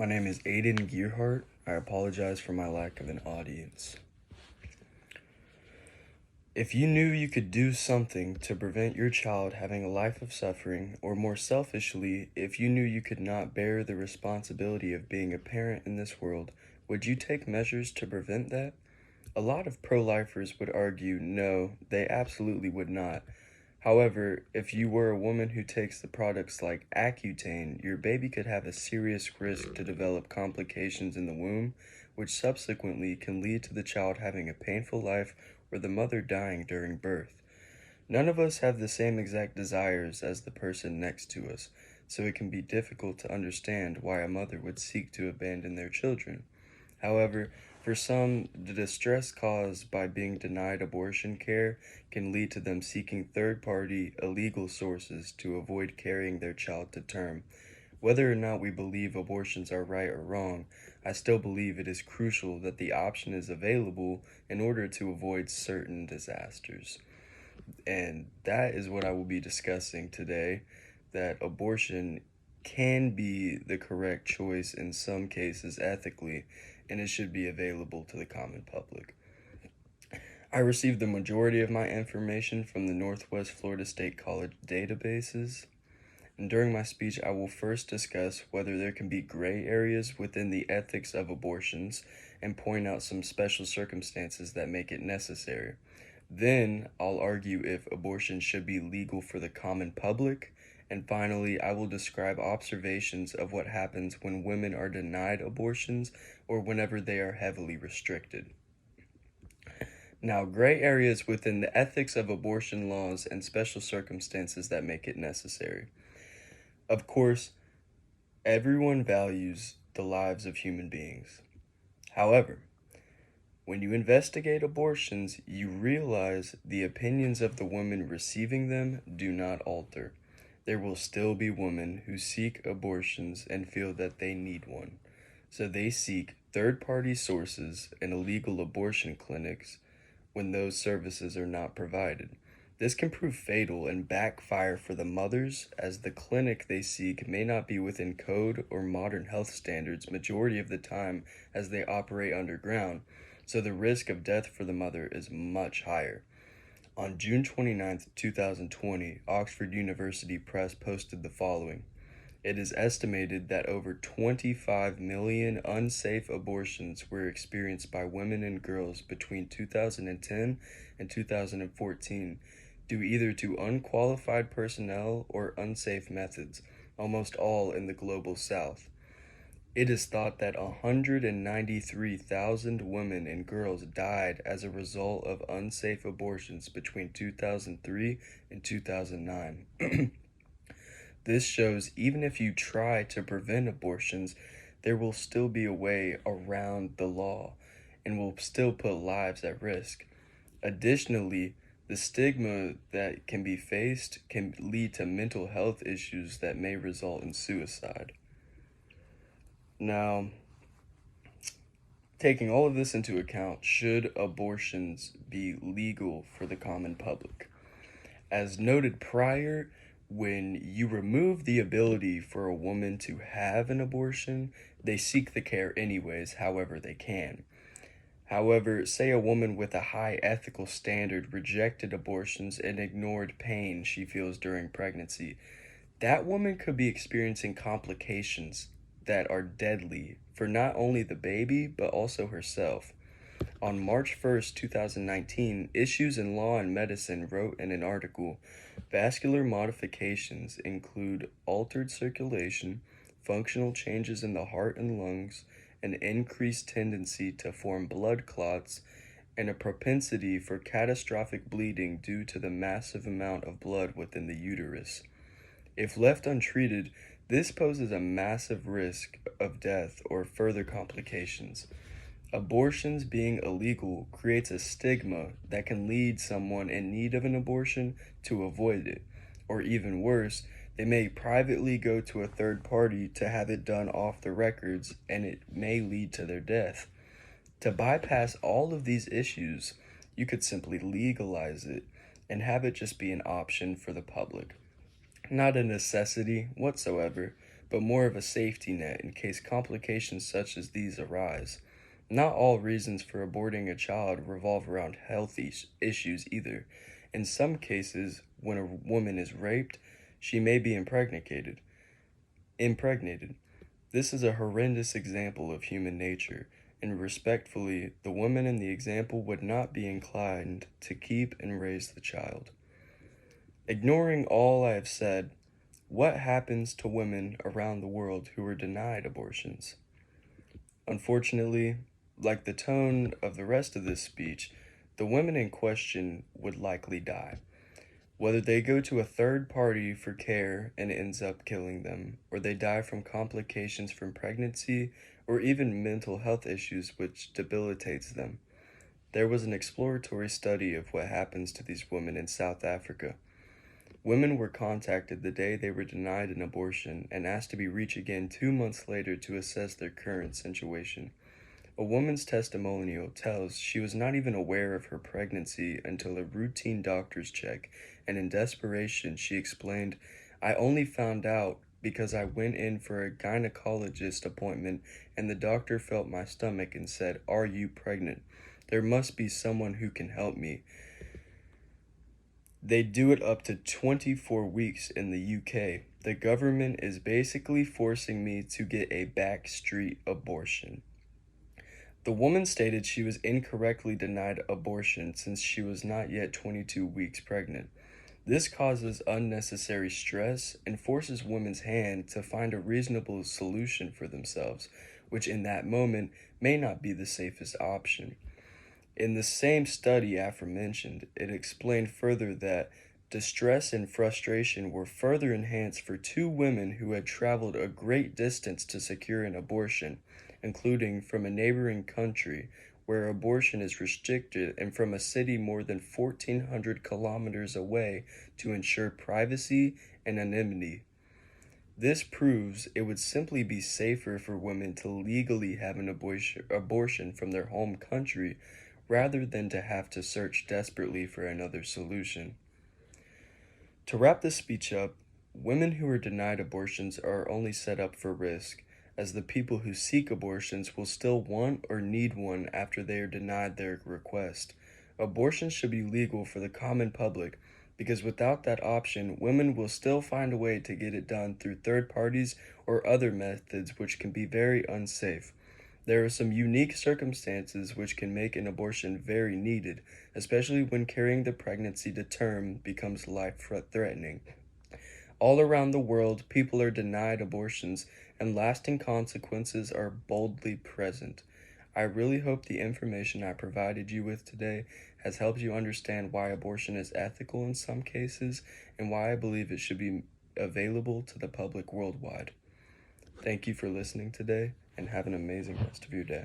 My name is Aiden Gearhart. I apologize for my lack of an audience. If you knew you could do something to prevent your child having a life of suffering, or more selfishly, if you knew you could not bear the responsibility of being a parent in this world, would you take measures to prevent that? A lot of pro-lifers would argue no, they absolutely would not. However, if you were a woman who takes the products like Accutane, your baby could have a serious risk to develop complications in the womb, which subsequently can lead to the child having a painful life or the mother dying during birth. None of us have the same exact desires as the person next to us, so it can be difficult to understand why a mother would seek to abandon their children. However, for some, the distress caused by being denied abortion care can lead to them seeking third-party, illegal sources to avoid carrying their child to term. Whether or not we believe abortions are right or wrong, I still believe it is crucial that the option is available in order to avoid certain disasters. And that is what I will be discussing today, that abortion can be the correct choice in some cases ethically, and it should be available to the common public. I received the majority of my information from the Northwest Florida State College databases, and during my speech I will first discuss whether there can be gray areas within the ethics of abortions and point out some special circumstances that make it necessary. Then I'll argue if abortion should be legal for the common public, and finally I will describe observations of what happens when women are denied abortions or whenever they are heavily restricted. Now, gray areas within the ethics of abortion laws and special circumstances that make it necessary. Of course, everyone values the lives of human beings. However, when you investigate abortions, you realize the opinions of the women receiving them do not alter. There will still be women who seek abortions and feel that they need one. So they seek third-party sources and illegal abortion clinics when those services are not provided. This can prove fatal and backfire for the mothers, as the clinic they seek may not be within code or modern health standards majority of the time as they operate underground, so the risk of death for the mother is much higher. On June 29, 2020, Oxford University Press posted the following. It is estimated that over 25 million unsafe abortions were experienced by women and girls between 2010 and 2014, due either to unqualified personnel or unsafe methods, almost all in the global south. It is thought that 193,000 women and girls died as a result of unsafe abortions between 2003 and 2009. This shows even if you try to prevent abortions, there will still be a way around the law and will still put lives at risk. Additionally, the stigma that can be faced can lead to mental health issues that may result in suicide. Now, taking all of this into account, should abortions be legal for the common public? As noted prior, when you remove the ability for a woman to have an abortion, they seek the care anyways, however they can. However, say a woman with a high ethical standard rejected abortions and ignored pain she feels during pregnancy. That woman could be experiencing complications that are deadly for not only the baby, but also herself. On March 1st, 2019, Issues in Law and Medicine wrote in an article, vascular modifications include altered circulation, functional changes in the heart and lungs, an increased tendency to form blood clots, and a propensity for catastrophic bleeding due to the massive amount of blood within the uterus. If left untreated, this poses a massive risk of death or further complications. Abortions being illegal creates a stigma that can lead someone in need of an abortion to avoid it, or even worse, they may privately go to a third party to have it done off the records, and it may lead to their death. To bypass all of these issues, you could simply legalize it and have it just be an option for the public. Not a necessity whatsoever, but more of a safety net in case complications such as these arise. Not all reasons for aborting a child revolve around issues either. In some cases, when a woman is raped, she may be impregnated. This is a horrendous example of human nature, and respectfully, the woman in the example would not be inclined to keep and raise the child. Ignoring all I have said, what happens to women around the world who are denied abortions? Unfortunately, like the tone of the rest of this speech, the women in question would likely die. Whether they go to a third party for care and it ends up killing them, or they die from complications from pregnancy, or even mental health issues which debilitates them. There was an exploratory study of what happens to these women in South Africa. Women were contacted the day they were denied an abortion and asked to be reached again 2 months later to assess their current situation. A woman's testimonial tells she was not even aware of her pregnancy until a routine doctor's check, and in desperation she explained, "I only found out because I went in for a gynecologist appointment and the doctor felt my stomach and said, 'Are you pregnant?' There must be someone who can help me." They do it up to 24 weeks in the UK. The government is basically forcing me to get a backstreet abortion. The woman stated she was incorrectly denied abortion since she was not yet 22 weeks pregnant. This causes unnecessary stress and forces women's hand to find a reasonable solution for themselves, which in that moment may not be the safest option. In the same study aforementioned, it explained further that distress and frustration were further enhanced for two women who had traveled a great distance to secure an abortion, including from a neighboring country where abortion is restricted and from a city more than 1,400 kilometers away to ensure privacy and anonymity. This proves it would simply be safer for women to legally have an abortion from their home country rather than to have to search desperately for another solution. To wrap this speech up, women who are denied abortions are only set up for risk, as the people who seek abortions will still want or need one after they are denied their request. Abortion should be legal for the common public, because without that option, women will still find a way to get it done through third parties or other methods which can be very unsafe. There are some unique circumstances which can make an abortion very needed, especially when carrying the pregnancy to term becomes life-threatening. All around the world, people are denied abortions, and lasting consequences are boldly present. I really hope the information I provided you with today has helped you understand why abortion is ethical in some cases, and why I believe it should be available to the public worldwide. Thank you for listening today, and have an amazing rest of your day.